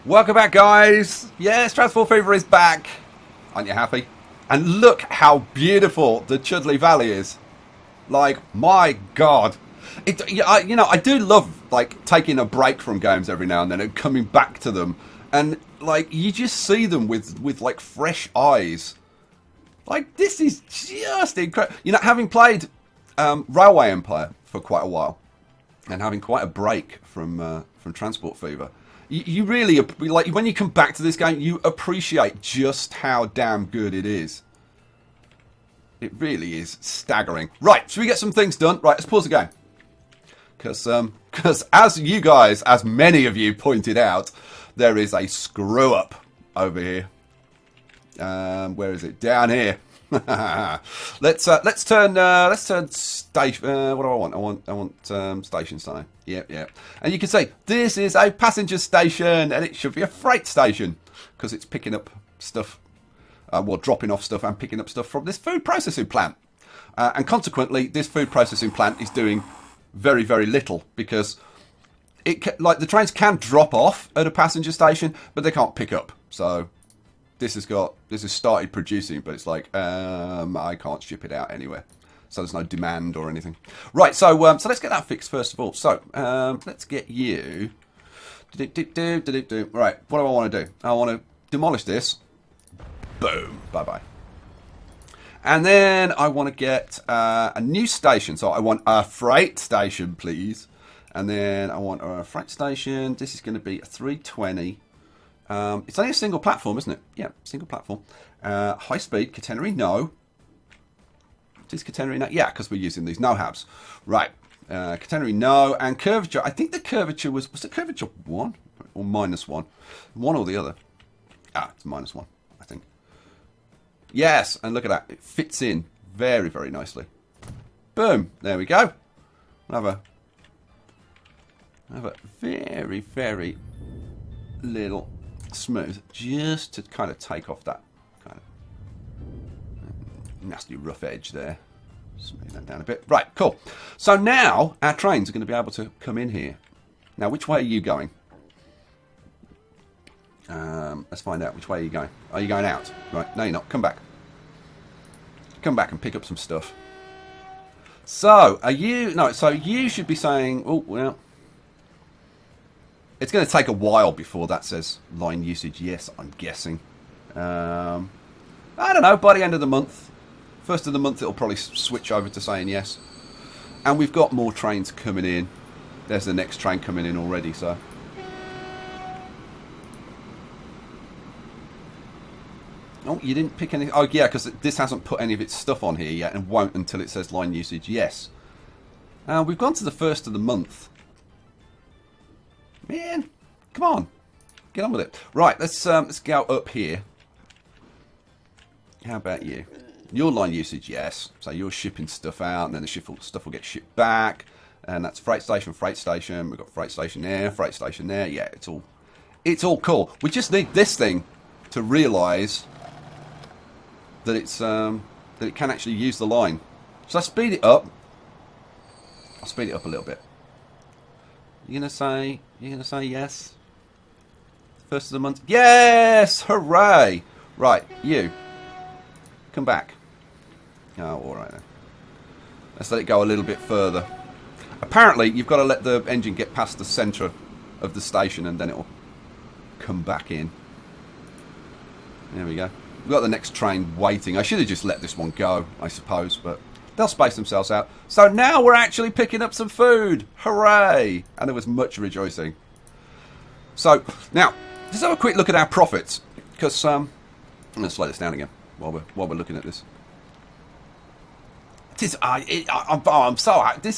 Welcome back, guys. Yes, Transport Fever is back. Aren't you happy? And look how beautiful the Chudley Valley is. Like, my God. I do love, like, taking a break from games every now and then and coming back to them. And, like, you just see them with like, fresh eyes. Like, this is just incredible. You know, having played Railway Empire for quite a while and having quite a break from Transport Fever, you really, like, when you come back to this game, you appreciate just how damn good it is. It really is staggering. Right, should we get some things done? Right, let's pause the game. Because as many of you pointed out, there is a screw up over here. Where is it? Down here. let's turn station. What do I want? I want stations, don't I? Yep. And you can see this is a passenger station, and it should be a freight station because it's picking up stuff, dropping off stuff and picking up stuff from this food processing plant. And consequently, this food processing plant is doing very, very little because the trains can drop off at a passenger station, but they can't pick up. So this has started producing, but it's like I can't ship it out anywhere. So there's no demand or anything. Right, so let's get that fixed first of all. So let's get you. Right, what do I want to do? I want to demolish this. Boom, bye bye. And then I want to get a new station. So I want a freight station, please. And then I want a freight station. This is going to be a 320. It's only a single platform, isn't it? Yeah, single platform. High speed, catenary, no. Is catenary no? Yeah, because we're using these no-habs. Right. Catenary, no. And curvature, I think the curvature was the curvature 1 or -1? One or the other. It's -1, I think. Yes, and look at that. It fits in very, very nicely. Boom. There we go. We'll have a very, very little smooth, just to kind of take off that kind of nasty rough edge there. Smooth that down a bit. Right, cool. So now our trains are going to be able to come in here. Now, which way are you going? Let's find out. Which way are you going? Are you going out? Right, no you're not. Come back. Come back and pick up some stuff. So, so you should be saying, oh, well, it's going to take a while before that says line usage yes, I'm guessing. I don't know, by the end of the month. First of the month, it'll probably switch over to saying yes. And we've got more trains coming in. There's the next train coming in already, so. Oh, you didn't pick any. Oh, yeah, because this hasn't put any of its stuff on here yet and won't until it says line usage yes. We've gone to the first of the month. Man, come on, get on with it. Right, let's go up here. How about you? Your line usage, yes. So you're shipping stuff out, and then the stuff will get shipped back, and that's freight station, freight station. We've got freight station there, freight station there. Yeah, it's all cool. We just need this thing to realise that that it can actually use the line. So I speed it up. I'll speed it up a little bit. You're gonna say yes? First of the month? Yes! Hooray! Right, you. Come back. Oh, alright then. Let's let it go a little bit further. Apparently, you've got to let the engine get past the centre of the station and then it will come back in. There we go. We've got the next train waiting. I should have just let this one go, I suppose, but they'll space themselves out. So now we're actually picking up some food. Hooray! And there was much rejoicing. So, now, let's have a quick look at our profits. Because, I'm going to slow this down again while we're looking at this. This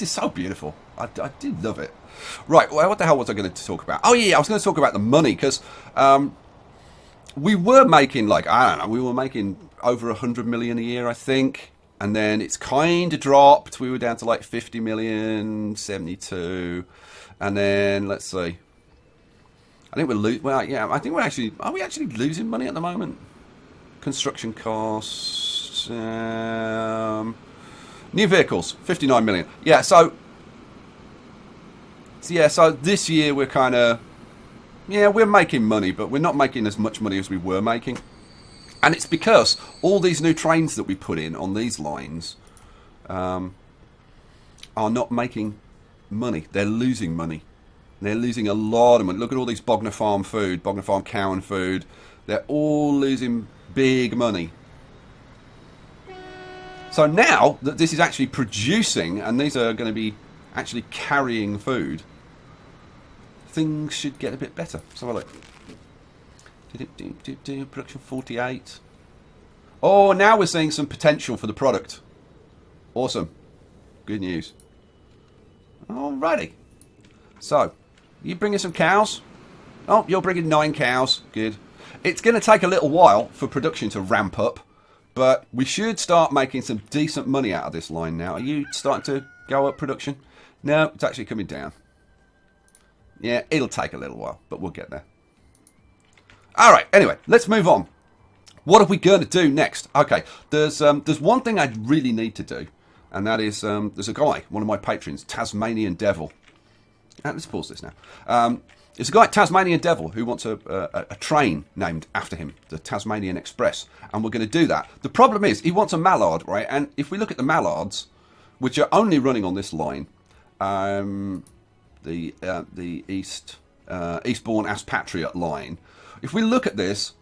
is so beautiful. I do love it. Right, well, what the hell was I going to talk about? Oh, yeah, I was going to talk about the money, because we were making, we were making over 100 million a year, I think. And then it's kind of dropped. We were down to like 50 million, 72. And then, let's see. I think I think are we actually losing money at the moment? Construction costs. New vehicles, 59 million. Yeah, so So yeah, so this year we're kind of, yeah, we're making money, but we're not making as much money as we were making. And it's because all these new trains that we put in on these lines are not making money. They're losing money. They're losing a lot of money. Look at all these Bognor Farm food, Bognor Farm Cowan food. They're all losing big money. So now that this is actually producing, and these are going to be actually carrying food, things should get a bit better. So have a look. Production 48. Oh, now we're seeing some potential for the product. Awesome. Good news. Alrighty. So, you bringing some cows? Oh, you're bringing 9 cows. Good. It's going to take a little while for production to ramp up, but we should start making some decent money out of this line now. Are you starting to go up production? No, it's actually coming down. Yeah, it'll take a little while, but we'll get there. Alright, anyway, let's move on. What are we going to do next? Okay, there's one thing I really need to do, and that is, there's a guy, one of my patrons, Tasmanian Devil. Let's pause this now. There's a guy, Tasmanian Devil, who wants a train named after him, the Tasmanian Express, and we're going to do that. The problem is, he wants a mallard, right? And if we look at the mallards, which are only running on this line, the Eastbourne Aspatriot line, if we look at this,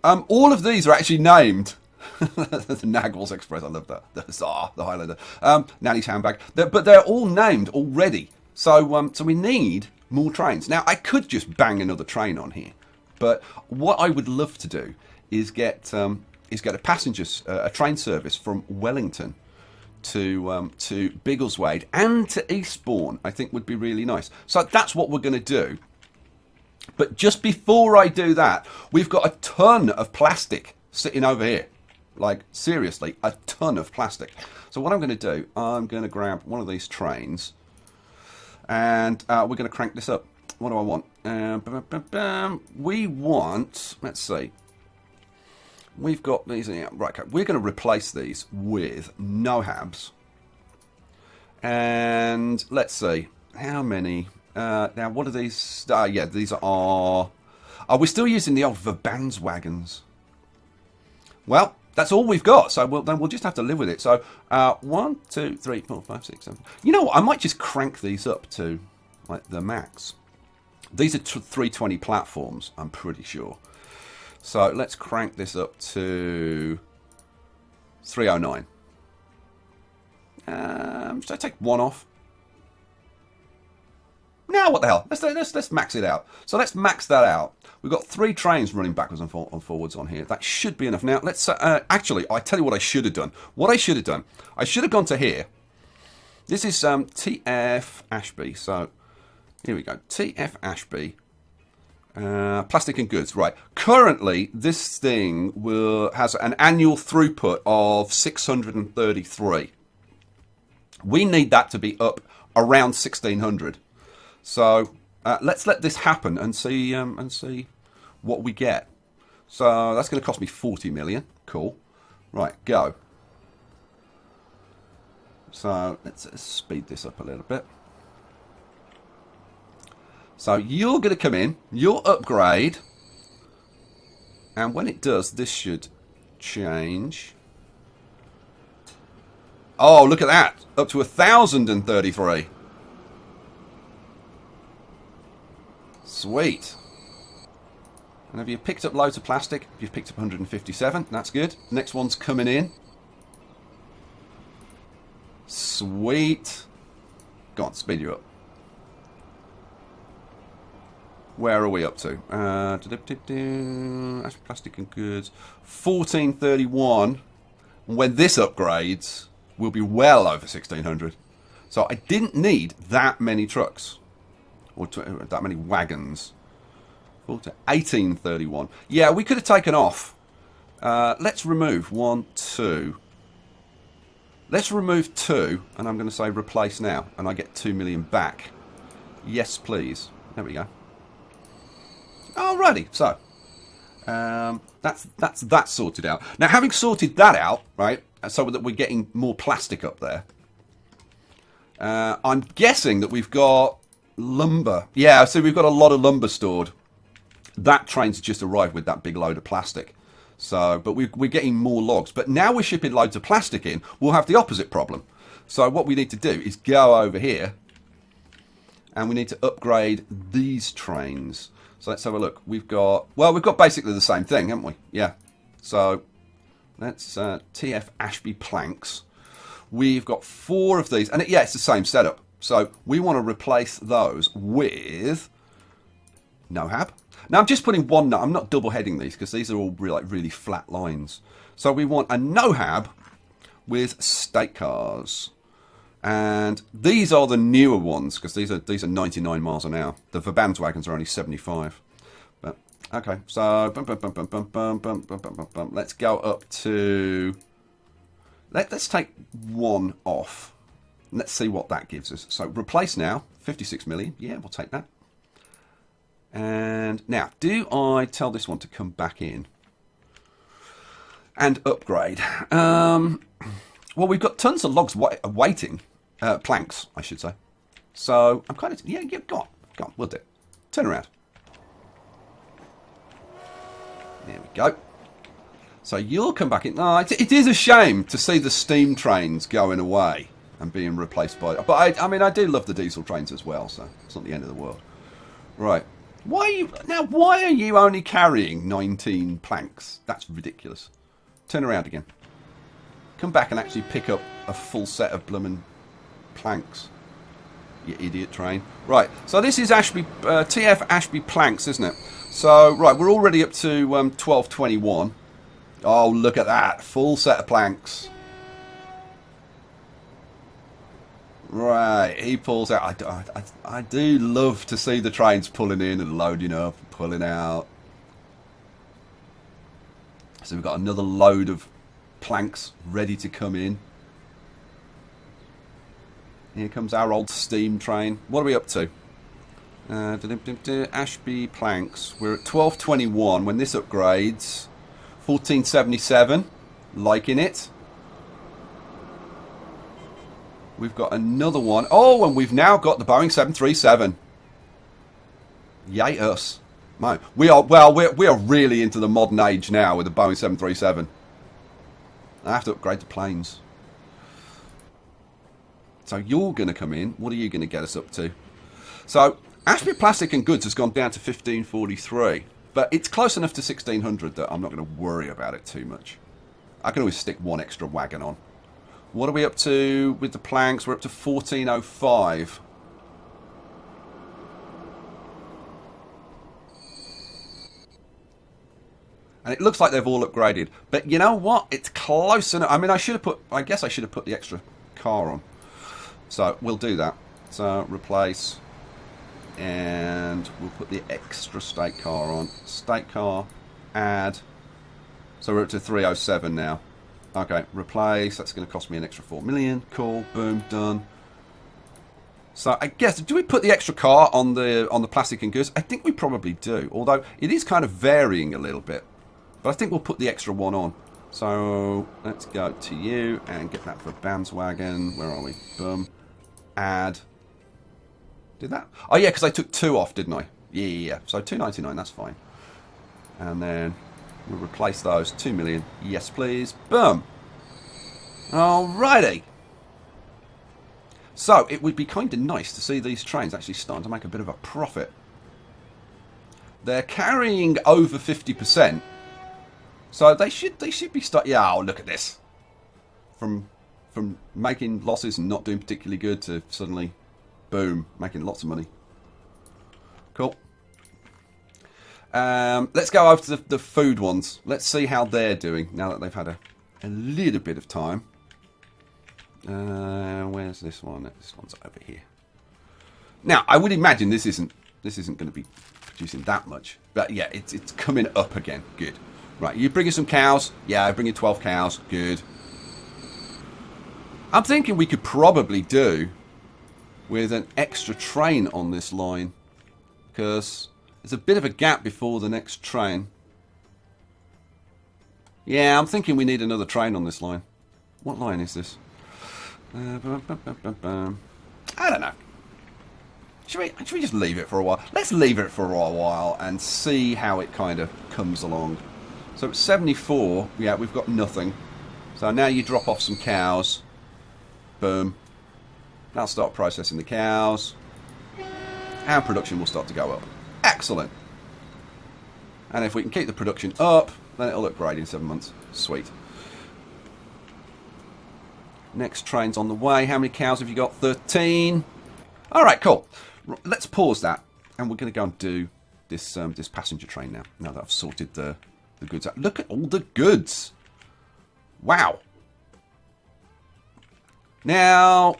all of these are actually named. The Nagwalls Express, I love that. The Hussar, the Highlander, Nanny's Handbag, but they're all named already. So we need more trains. Now, I could just bang another train on here, but what I would love to do is get a train service from Wellington to Biggleswade and to Eastbourne. I think would be really nice. So that's what we're going to do. But just before I do that, we've got a ton of plastic sitting over here. Like, seriously, a ton of plastic. So what I'm going to do, I'm going to grab one of these trains, and we're going to crank this up. What do I want? We want, let's see. We've got these, right, okay. We're going to replace these with no-habs. And let's see, how many? Now, what are these? Yeah, these are we still using the old Verbands wagons? Well, that's all we've got, so then we'll just have to live with it. So, 1, 2, 3, 4, 5, 6, 7. You know what? I might just crank these up to, like, the max. These are 320 platforms, I'm pretty sure. So, let's crank this up to 309. Should I take one off? No, what the hell? Let's max it out. So let's max that out. We've got 3 trains running backwards and forwards on here. That should be enough. Now, let's... actually, I tell you what I should have done. I should have gone to here. This is TF Ashby. So, here we go. TF Ashby. Plastic and goods. Right. Currently, this thing has an annual throughput of 633. We need that to be up around 1,600. So let's let this happen and see what we get. So that's going to cost me 40 million. Cool. Right, go. So let's speed this up a little bit. So you're going to come in, you'll upgrade, and when it does, this should change. Oh, look at that! Up to 1,033. Sweet. And have you picked up loads of plastic? You've picked up 157. That's good. Next one's coming in. Sweet. Go on, speed you up. Where are we up to? That's plastic and goods. 1431. When this upgrades, we'll be well over 1,600. So I didn't need that many trucks. Or that many wagons. 1831. Yeah, we could have taken off. Let's remove 1, 2. Let's remove 2, and I'm going to say replace now, and I get 2 million back. Yes, please. There we go. Alrighty, so that's that sorted out. Now, having sorted that out, right, so that we're getting more plastic up there, I'm guessing that we've got lumber. Yeah, so we've got a lot of lumber stored. That train's just arrived with that big load of plastic. So, but we're getting more logs. But now we're shipping loads of plastic in, we'll have the opposite problem. So what we need to do is go over here, and we need to upgrade these trains. So let's have a look. We've got basically the same thing, haven't we? Yeah. So that's TF Ashby planks. We've got 4 of these, and it's the same setup. So we want to replace those with NoHab. Now I'm just putting one. I'm not double heading these because these are all really flat lines. So we want a NoHab with state cars, and these are the newer ones because these are 99 miles an hour. The Verbandswagons are only 75. But okay, so let's go up to. Let's take 1 off. Let's see what that gives us. So replace now, 56 million. Yeah, we'll take that. And now, do I tell this one to come back in and upgrade? Well, we've got tons of logs waiting, planks, I should say. So I'm kind of go on, we'll do it. Turn around. There we go. So you'll come back in. No, it is a shame to see the steam trains going away and being replaced by. But I mean, I do love the diesel trains as well, so it's not the end of the world. Right. Why are you only carrying 19 planks? That's ridiculous. Turn around again. Come back and actually pick up a full set of bloomin' planks. You idiot train. Right, so this is Ashby, TF Ashby planks, isn't it? So, right, we're already up to 1221. Oh, look at that. Full set of planks. Right, he pulls out. I do love to see the trains pulling in and loading up and pulling out. So we've got another load of planks ready to come in. Here comes our old steam train. What are we up to? Ashby planks. We're at 1221. When this upgrades, 1477. Liking it. We've got another one. Oh, and we've now got the Boeing 737. Yay us. No, we are really into the modern age now with the Boeing 737. I have to upgrade the planes. So you're going to come in. What are you going to get us up to? So Ashby Plastic and Goods has gone down to 1543. But it's close enough to 1600 that I'm not going to worry about it too much. I can always stick 1 extra wagon on. What are we up to with the planks? We're up to 1405. And it looks like they've all upgraded. But you know what? It's close enough. I mean, I guess I should have put the extra car on. So we'll do that. So replace. And we'll put the extra state car on. State car. Add. So we're up to 307 now. Okay, replace. That's going to cost me an extra 4 million. Cool. Boom. Done. So I guess, do we put the extra car on the plastic and goods? I think we probably do. Although it is kind of varying a little bit. But I think we'll put the extra one on. So let's go to you and get that for Bandswagon. Where are we? Boom. Add. Did that? Oh yeah, because I took 2 off, didn't I? Yeah. So 299. That's fine. And then we'll replace those. 2 million. Yes, please. Boom. Alrighty. So it would be kind of nice to see these trains actually starting to make a bit of a profit. They're carrying over 50%. So they should be yeah, oh, look at this. From making losses and not doing particularly good to suddenly, boom, making lots of money. Cool. Let's go over to the food ones. Let's see how they're doing now that they've had a little bit of time. Where's this one? This one's over here. Now, I would imagine this isn't going to be producing that much, but yeah, it's coming up again. Good. Right, you bring in some cows. Yeah, I bring in 12 cows. Good. I'm thinking we could probably do with an extra train on this line, because there's a bit of a gap before the next train. Yeah, I'm thinking we need another train on this line. What line is this? I don't know. should we just leave it for a while? Let's leave it for a while and see how it kind of comes along. So at 74, yeah, we've got nothing. So now you drop off some cows. Boom. That'll start processing the cows. And production will start to go up. Excellent. And if we can keep the production up, then it'll upgrade in 7 months. Sweet. Next train's on the way. How many cows have you got? 13. All right, cool. Let's pause that, and we're going to go and do this this passenger train now. Now that I've sorted the goods out. Look at all the goods. Wow. Now,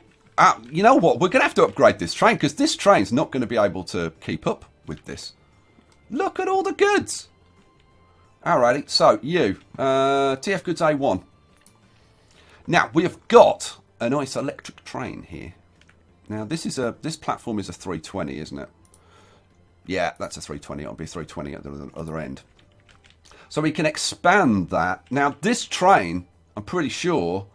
you know what? We're going to have to upgrade this train because this train's not going to be able to keep up with this. Look at all the goods. Alrighty, so you, TF Goods A1. Now, we have got a nice electric train here. Now, this platform is a 320, isn't it? Yeah, that's a 320. It'll be 320 at the other end. So we can expand that. Now, this train, I'm pretty sure,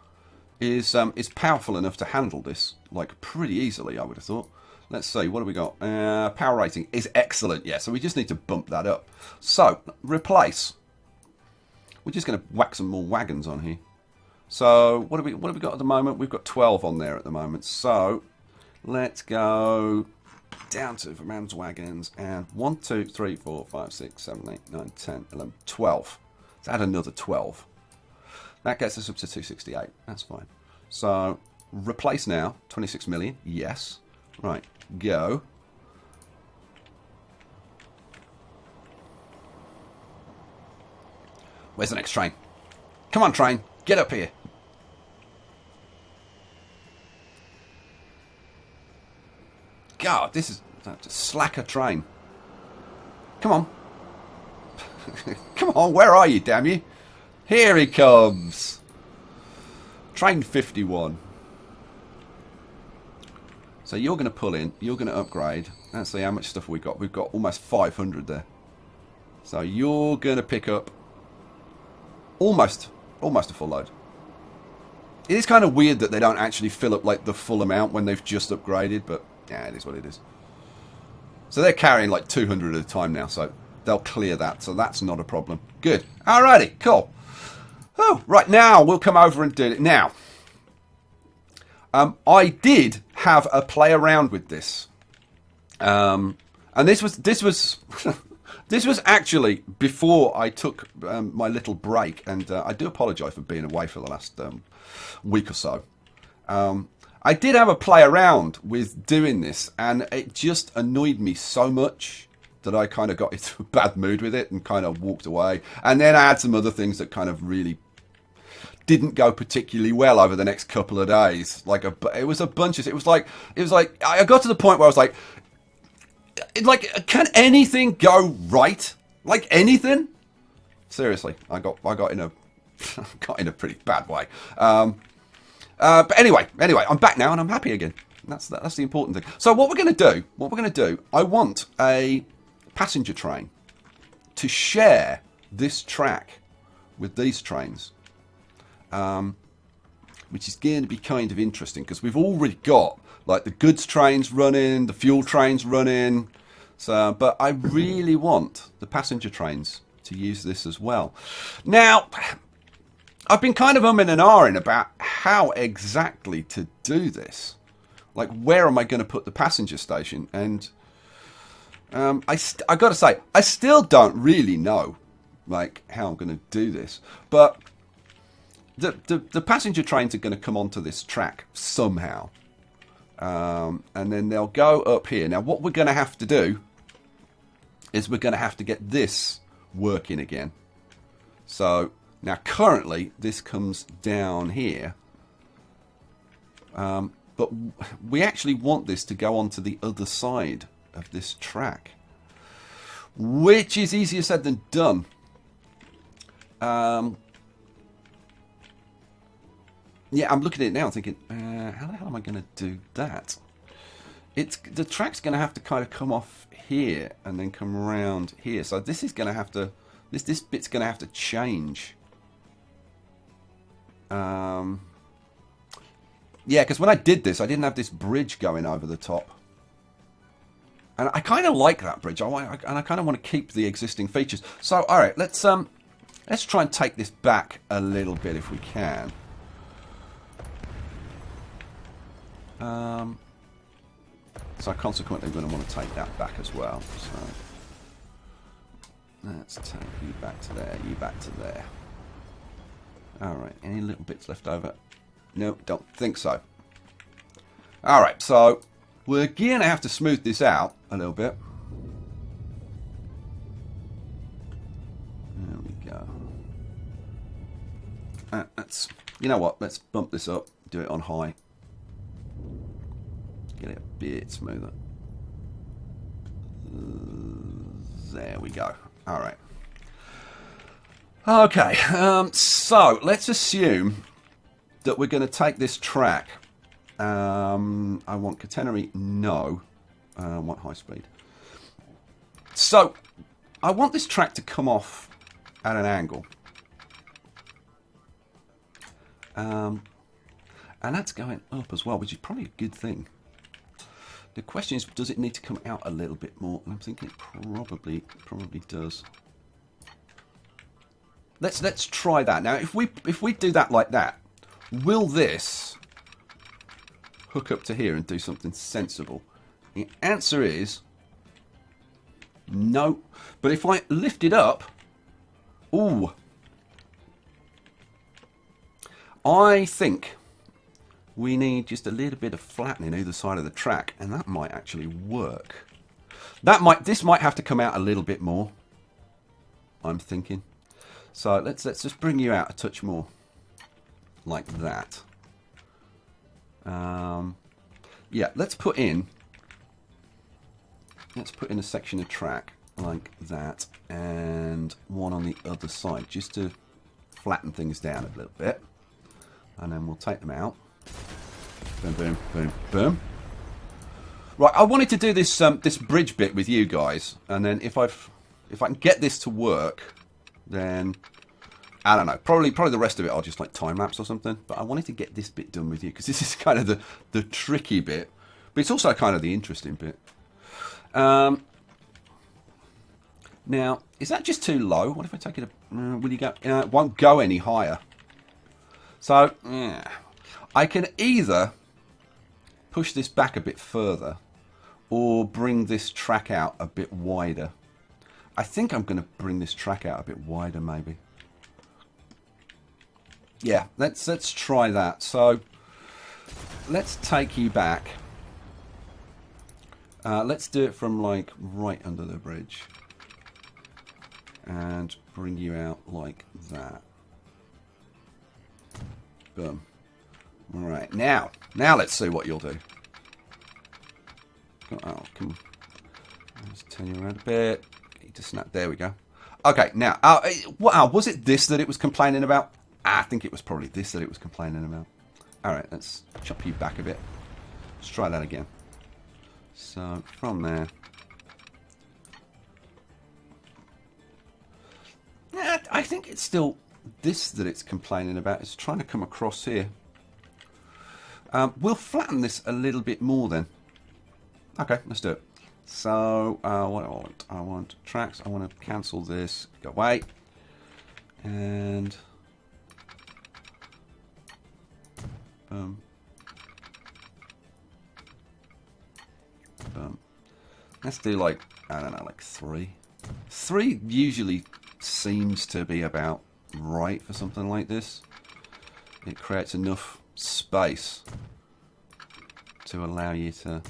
is powerful enough to handle this, like, pretty easily, I would have thought. Let's see, what have we got? Power rating is excellent, yeah, so we just need to bump that up. So, replace. We're just going to whack some more wagons on here. So, what have we got at the moment? We've got 12 on there at the moment. So, let's go down to the man's wagons. And 1, 2, 3, 4, 5, 6, 7, 8, 9, 10, 11, 12. Let's add another 12. That gets us up to 268. That's fine. So, replace now. 26 million. Yes. Right. Go. Where's the next train? Come on, train. Get up here. God, this is a slacker train. Come on. Come on, where are you, damn you? Here he comes. Train 51. So you're going to pull in, you're going to upgrade. Let's see how much stuff we got. We've got almost 500 there. So you're going to pick up almost a full load. It is kind of weird that they don't actually fill up like the full amount when they've just upgraded, but yeah, it is what it is. So they're carrying like 200 at a time now, so they'll clear that, so that's not a problem. Good. Alrighty, cool. Oh, right, now we'll come over and do it. Now, I did have a play around with this, and this was this was actually before I took my little break, and I do apologise for being away for the last week or so. I did have a play around with doing this, and it just annoyed me so much that I kind of got into a bad mood with it and kind of walked away. And then I had some other things that kind of really didn't go particularly well over the next couple of days. It was a bunch of... It was like I got to the point where I was like, can anything go right? Like anything? Seriously, I got in a got in a pretty bad way. But anyway, I'm back now and I'm happy again. That's the important thing. So what we're going to do, I want a passenger train to share this track with these trains, which is going to be kind of interesting because we've already got like the goods trains running, the fuel trains running. So, but I really want the passenger trains to use this as well. Now, I've been kind of umming and ahhing about how exactly to do this. Like, where am I going to put the passenger station? And I got to say, I still don't really know, like, how I'm going to do this. But the passenger trains are going to come onto this track somehow. And then they'll go up here. Now, what we're going to have to do is we're going to have to get this working again. So... Now, currently, this comes down here, but we actually want this to go onto the other side of this track, which is easier said than done. Yeah, I'm looking at it now thinking, how the hell am I going to do that? The track's going to have to kind of come off here and then come around here. So this is going to have to, this bit's going to have to change. Yeah, because when I did this, I didn't have this bridge going over the top. And I kind of like that bridge. And I kind of want to keep the existing features. So, all right, let's try and take this back a little bit if we can. So consequently, we're going to want to take that back as well. So let's take you back to there, you back to there. All right, any little bits left over? No, don't think so. All right, so we're going to have to smooth this out a little bit. There we go. Let's, you know what? Let's bump this up, do it on high. Get it a bit smoother. There we go. All right. Okay, so let's assume that we're going to take this track. I want catenary, no. I want high speed. So I want this track to come off at an angle. And that's going up as well, which is probably a good thing. The question is, does it need to come out a little bit more? And I'm thinking it probably does. Let's try that. Now, if we do that like that, will this hook up to here and do something sensible? The answer is no. But if I lift it up, ooh, I think we need just a little bit of flattening either side of the track, and that might actually work. This might have to come out a little bit more, I'm thinking. So let's just bring you out a touch more, like that. Yeah, let's put in a section of track like that, and one on the other side, just to flatten things down a little bit, and then we'll take them out. Boom, boom, boom, boom. Right, I wanted to do this this bridge bit with you guys, and then if I can get this to work, then I don't know. Probably the rest of it I'll just like time lapse or something. But I wanted to get this bit done with you because this is kind of the tricky bit, but it's also kind of the interesting bit. Now, is that just too low? What if I take it? Will you go? It won't go any higher. So yeah, I can either push this back a bit further, or bring this track out a bit wider. I think I'm going to bring this track out a bit wider, maybe. Yeah, let's try that. So let's take you back. Let's do it from like right under the bridge, and bring you out like that. Boom. All right, now let's see what you'll do. Oh, come on. Let's turn you around a bit. Get you to snap. There we go. Okay, now, was it this that it was complaining about? I think it was probably this that it was complaining about. All right, let's chop you back a bit. Let's try that again. So, from there. Yeah, I think it's still this that it's complaining about. It's trying to come across here. We'll flatten this a little bit more then. Okay, let's do it. So, what do I want tracks. I want to cancel this. Go away. And boom. Boom. Let's do like, I don't know, like 3. 3 usually seems to be about right for something like this. It creates enough space to allow you to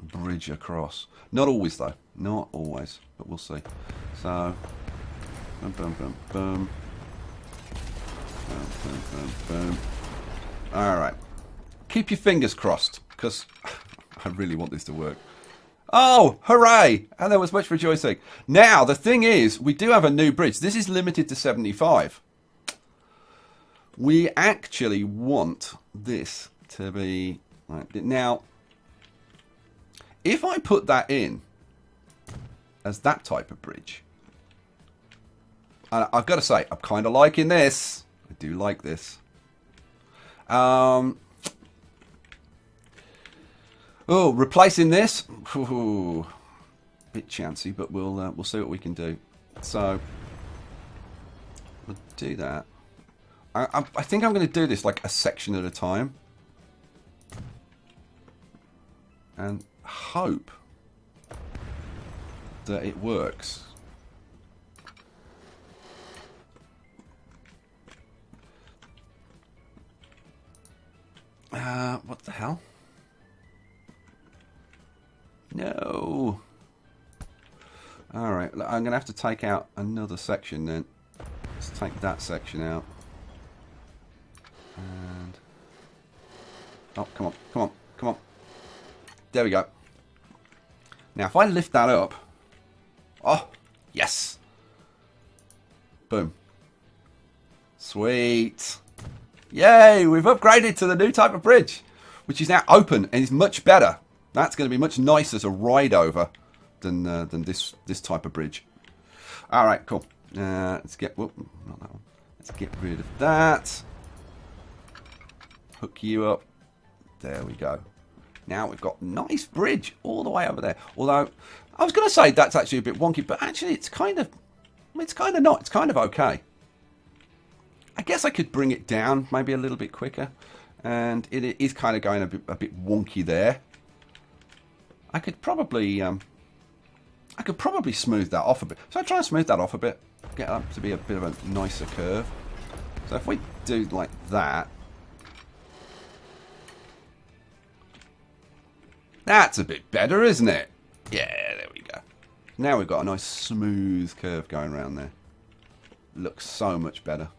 bridge across. Not always though, not always, but we'll see. So, boom, boom, boom, boom, boom, boom, boom, boom. All right, keep your fingers crossed because I really want this to work. Oh, hooray! And there was much rejoicing. Now the thing is, we do have a new bridge. This is limited to 75. We actually want this to be like now. If I put that in as that type of bridge, and I've got to say, I'm kind of liking this. I do like this. Oh, replacing this. Ooh, bit chancy, but we'll see what we can do. So we'll do that. I think I'm going to do this like a section at a time, and hope that it works. What the hell? No. Alright, I'm going to have to take out another section then. Let's take that section out. And... oh, come on, come on, come on. There we go. Now, if I lift that up... oh, yes! Boom. Sweet. Yay, we've upgraded to the new type of bridge, which is now open and is much better. That's going to be much nicer to ride over than this type of bridge. All right, cool. Let's get whoop, not that one. Let's get rid of that. Hook you up. There we go. Now we've got a nice bridge all the way over there. Although I was going to say that's actually a bit wonky, but actually it's kind of not. It's kind of okay. I guess I could bring it down maybe a little bit quicker, and it is kind of going a bit wonky there. I could probably smooth that off a bit. So I try and smooth that off a bit, get up to be a bit of a nicer curve. So if we do like that, that's a bit better, isn't it? Yeah, there we go. Now we've got a nice smooth curve going around there. Looks so much better.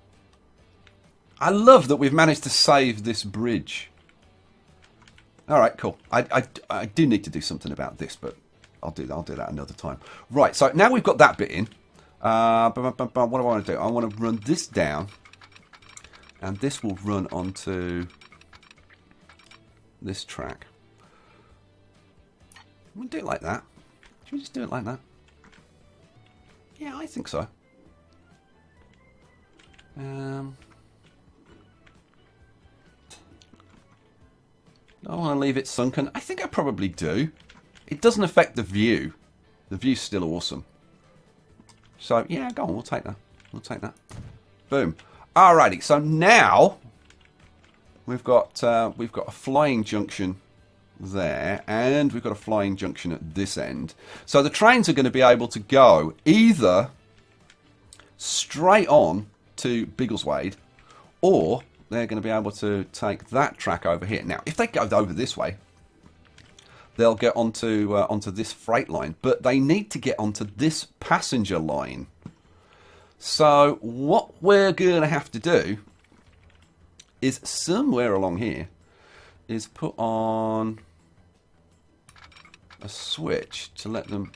I love that we've managed to save this bridge. All right, cool. I do need to do something about this, but I'll do that another time. Right, so now we've got that bit in. What do I want to do? I want to run this down, and this will run onto this track. We'll do it like that. Should we just do it like that? Yeah, I think so. I want to leave it sunken. I think I probably do. It doesn't affect the view. The view's still awesome. So yeah, go on. We'll take that. We'll take that. Boom. Alrighty. So now we've got a flying junction there, and we've got a flying junction at this end. So the trains are going to be able to go either straight on to Biggleswade, or they're going to be able to take that track over here. Now, if they go over this way, they'll get onto this freight line, but they need to get onto this passenger line. So what we're going to have to do is somewhere along here is put on a switch to let them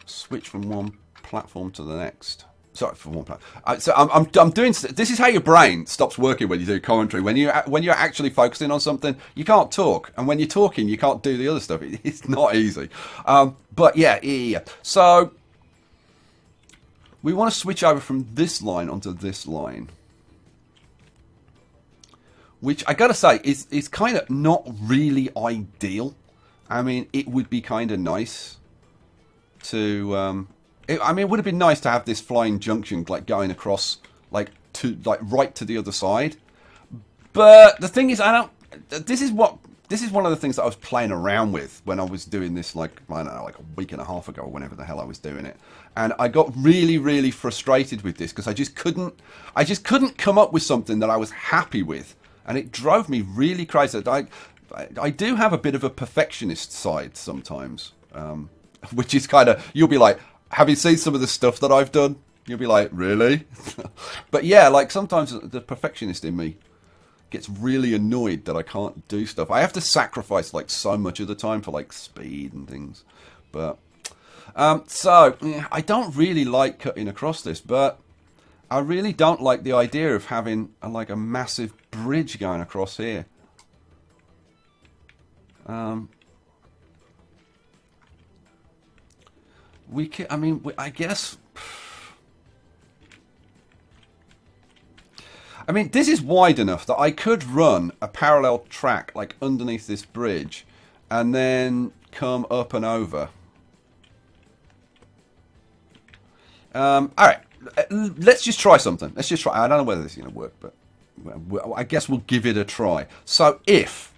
switch from one platform to the next. Sorry, for one platform. So I'm doing. This is how your brain stops working when you do commentary. When you're actually focusing on something, you can't talk, and when you're talking, you can't do the other stuff. It's not easy. But yeah. So we want to switch over from this line onto this line, which I gotta say is kind of not really ideal. I mean, it would be kind of nice to. It would have been nice to have this flying junction like going across right to the other side. But the thing is, this is one of the things that I was playing around with when I was doing this like a week and a half ago or whenever the hell I was doing it. And I got really, really frustrated with this because I just couldn't come up with something that I was happy with. And it drove me really crazy. I do have a bit of a perfectionist side sometimes, which is kind of, you'll be like, have you seen some of the stuff that I've done? You'll be like, really? But yeah, like sometimes the perfectionist in me gets really annoyed that I can't do stuff. I have to sacrifice like so much of the time for like speed and things. But so yeah, I don't really like cutting across this, but I really don't like the idea of having a massive bridge going across here. I guess. I mean, this is wide enough that I could run a parallel track like underneath this bridge and then come up and over. All right, let's just try something. Let's just try. I don't know whether this is going to work, but I guess we'll give it a try. So if,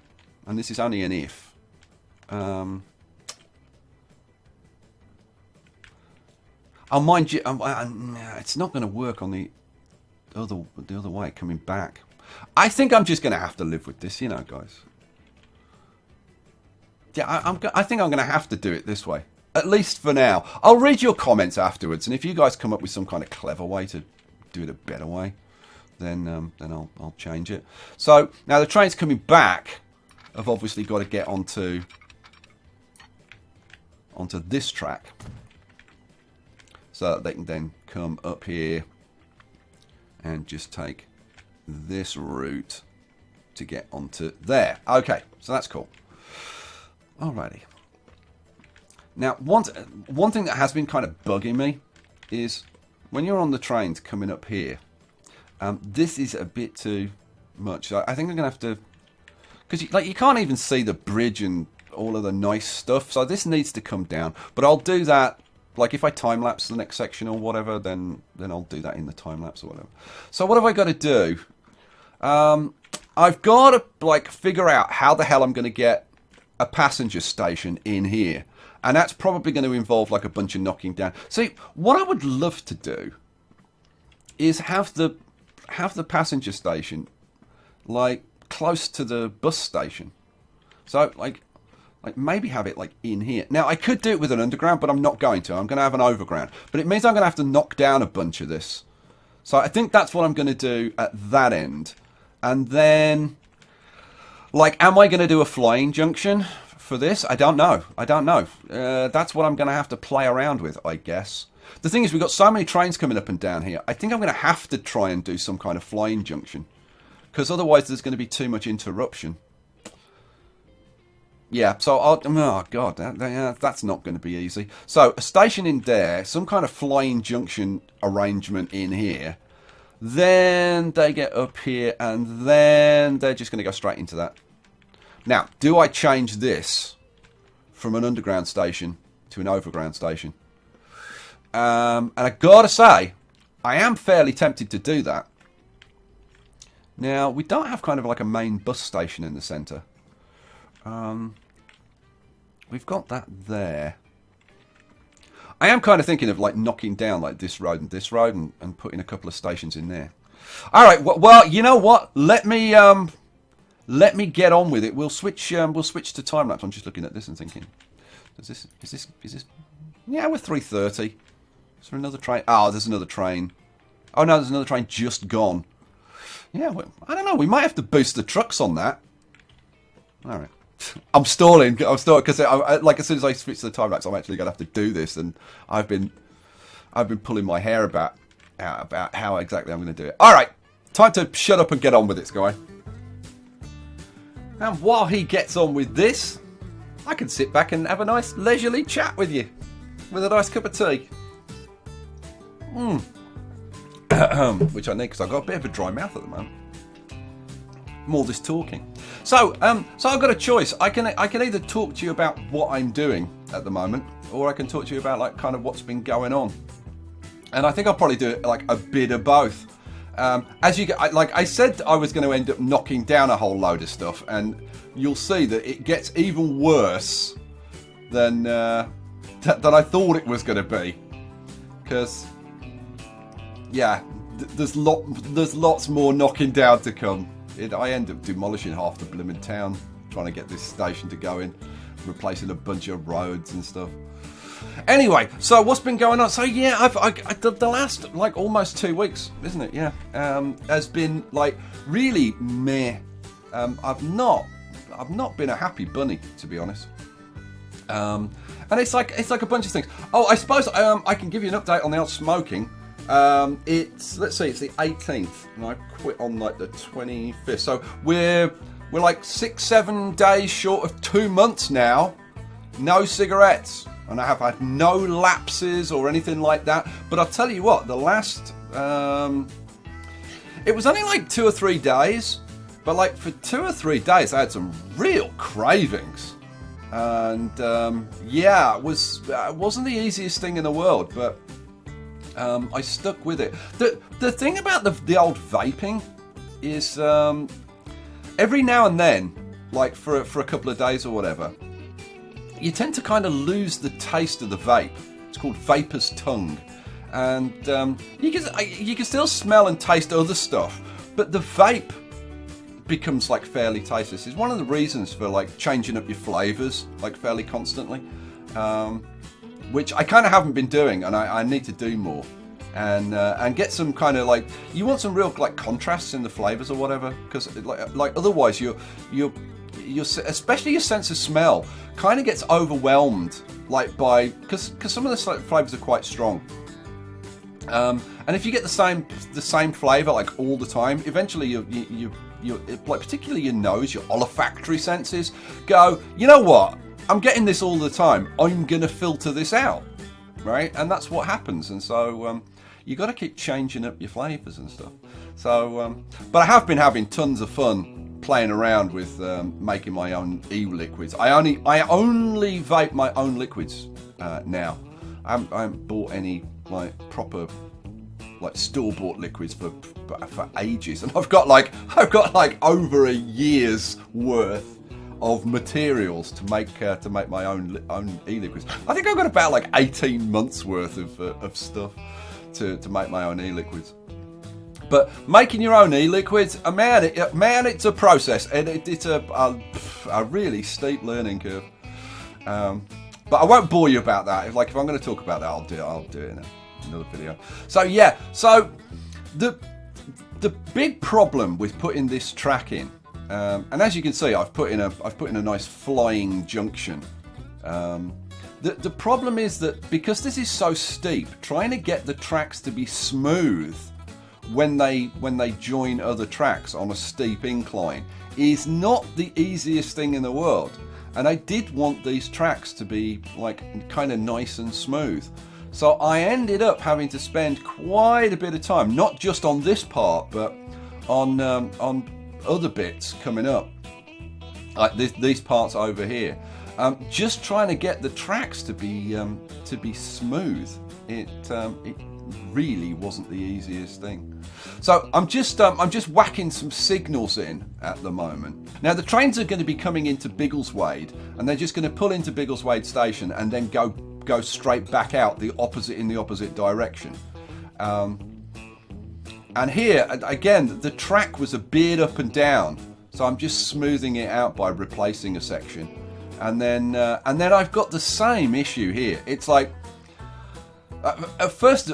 and this is only an if, I'll mind you, it's not going to work on the other way coming back. I think I'm just going to have to live with this, you know, guys. Yeah, I think I'm going to have to do it this way, at least for now. I'll read your comments afterwards, and if you guys come up with some kind of clever way to do it a better way, then I'll change it. So now the trains coming back have obviously got to get onto this track, so that they can then come up here and just take this route to get onto there. Okay, so that's cool. Alrighty. Now, one thing that has been kind of bugging me is when you're on the trains coming up here, this is a bit too much. So I think I'm going to have to, because you can't even see the bridge and all of the nice stuff, so this needs to come down. But I'll do that, like if I time-lapse the next section or whatever, then I'll do that in the time-lapse or whatever. So what have I got to do? I've got to like figure out how the hell I'm going to get a passenger station in here, and that's probably going to involve like a bunch of knocking down. See, what I would love to do is have the passenger station like close to the bus station. So like maybe have it like in here. Now I could do it with an underground, but I'm not going to. I'm going to have an overground, but it means I'm going to have to knock down a bunch of this. So I think that's what I'm going to do at that end. And then, like, am I going to do a flying junction for this? I don't know. That's what I'm going to have to play around with, I guess. The thing is, we've got so many trains coming up and down here. I think I'm going to have to try and do some kind of flying junction, because otherwise there's going to be too much interruption. Yeah, so oh god, that's not going to be easy. So a station in there, some kind of flying junction arrangement in here. Then they get up here, and then they're just going to go straight into that. Now, do I change this from an underground station to an overground station? And I gotta say, I am fairly tempted to do that. Now, we don't have kind of like a main bus station in the centre. We've got that there. I am kind of thinking of like knocking down like this road and putting a couple of stations in there. All right. Well, you know what? Let me get on with it. We'll switch to time lapse. I'm just looking at this and thinking, is this? Yeah, we're 3:30. Is there another train? Oh, there's another train. Oh no, there's another train just gone. Yeah, well, I don't know. We might have to boost the trucks on that. All right. I'm stalling because like as soon as I switch to the time lapse, I'm actually going to have to do this, and I've been pulling my hair about how exactly I'm going to do it. All right, time to shut up and get on with it, Sky. And while he gets on with this, I can sit back and have a nice leisurely chat with you with a nice cup of tea. Which I need because I've got a bit of a dry mouth at the moment. More this talking. So I've got a choice. I can either talk to you about what I'm doing at the moment, or I can talk to you about like kind of what's been going on. And I think I'll probably do it like a bit of both. As you get, like I said, I was going to end up knocking down a whole load of stuff, and you'll see that it gets even worse than I thought it was going to be. Because yeah, there's lots more knocking down to come. I end up demolishing half the blooming town trying to get this station to go in, replacing a bunch of roads and stuff. Anyway, so what's been going on? So yeah, the last like almost 2 weeks, isn't it? Yeah, has been like really meh. I've not been a happy bunny, to be honest. And it's like a bunch of things. Oh, I suppose I can give you an update on the old smoking. It's the 18th, and I quit on like the 25th. So we're like 6-7 days short of 2 months now. No cigarettes, and I have had no lapses or anything like that. But I'll tell you what, the last it was only like 2 or 3 days, but like for 2 or 3 days I had some real cravings, and yeah, it wasn't the easiest thing in the world, but I stuck with it. The thing about the old vaping is every now and then, like for a couple of days or whatever, you tend to kind of lose the taste of the vape. It's called vapor's tongue, and you can still smell and taste other stuff, but the vape becomes like fairly tasteless. It's one of the reasons for like changing up your flavors like fairly constantly, which I kind of haven't been doing, and I need to do more, and get some kind of like, you want some real like contrasts in the flavors or whatever, because like otherwise your especially your sense of smell kind of gets overwhelmed, like by because some of the flavors are quite strong. And if you get the same flavor like all the time, eventually you like, particularly your nose, your olfactory senses go, you know what? I'm getting this all the time. I'm gonna filter this out, right? And that's what happens. And so you got to keep changing up your flavors and stuff. So, but I have been having tons of fun playing around with making my own e-liquids. I only vape my own liquids now. I haven't bought any like proper like store-bought liquids for ages, and I've got like over a year's worth of materials to make my own e-liquids. I think I've got about like 18 months worth of stuff to make my own e-liquids. But making your own e-liquids, man, it's a process, and it's a really steep learning curve. But I won't bore you about that. If I'm going to talk about that, I'll do it in another video. So yeah, so the big problem with putting this track in, and as you can see, I've put in a nice flying junction. The problem is that because this is so steep, trying to get the tracks to be smooth when they join other tracks on a steep incline is not the easiest thing in the world. And I did want these tracks to be like kind of nice and smooth. So I ended up having to spend quite a bit of time, not just on this part, but on other bits coming up, like these parts over here. Just trying to get the tracks to be smooth. It really wasn't the easiest thing. So I'm just whacking some signals in at the moment. Now the trains are going to be coming into Biggleswade, and they're just going to pull into Biggleswade station and then go straight back out in the opposite direction. And here again, the track was a bit up and down, so I'm just smoothing it out by replacing a section. And then I've got the same issue here. It's like at first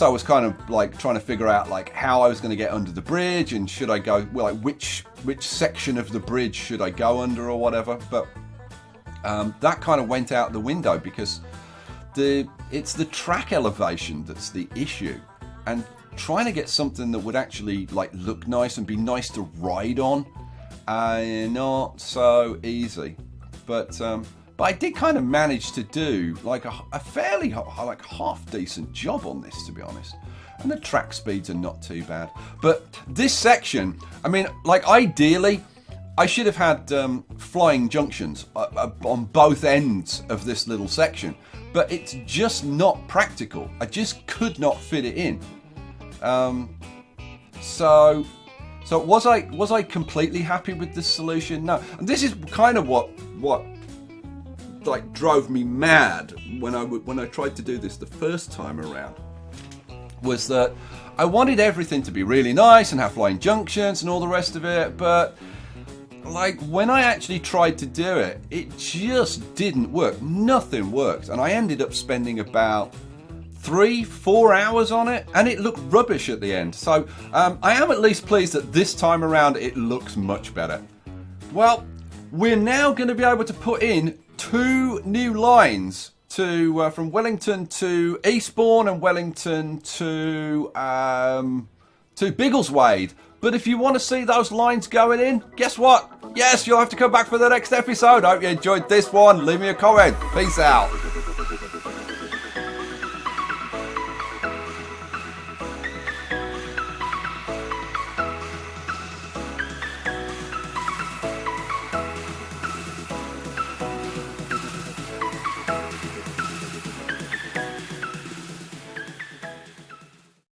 I was kind of like trying to figure out like how I was going to get under the bridge, and should I go, well, like which section of the bridge should I go under or whatever. But that kind of went out the window because it's the track elevation that's the issue, and trying to get something that would actually like look nice and be nice to ride on, not so easy. But I did kind of manage to do like a fairly like half decent job on this, to be honest. And the track speeds are not too bad. But this section, I mean, like ideally, I should have had flying junctions on both ends of this little section. But it's just not practical. I just could not fit it in. So was I completely happy with this solution? No. And this is kind of what like drove me mad when I tried to do this the first time around, was that I wanted everything to be really nice and have flying junctions and all the rest of it, but like when I actually tried to do it, it just didn't work. Nothing worked, and I ended up spending about 3-4 hours on it, and it looked rubbish at the end. So I am at least pleased that this time around it looks much better. Well, we're now going to be able to put in 2 new lines to from Wellington to Eastbourne and Wellington to Biggleswade. But if you want to see those lines going in, guess what? Yes, you'll have to come back for the next episode. I hope you enjoyed this one. Leave me a comment. Peace out.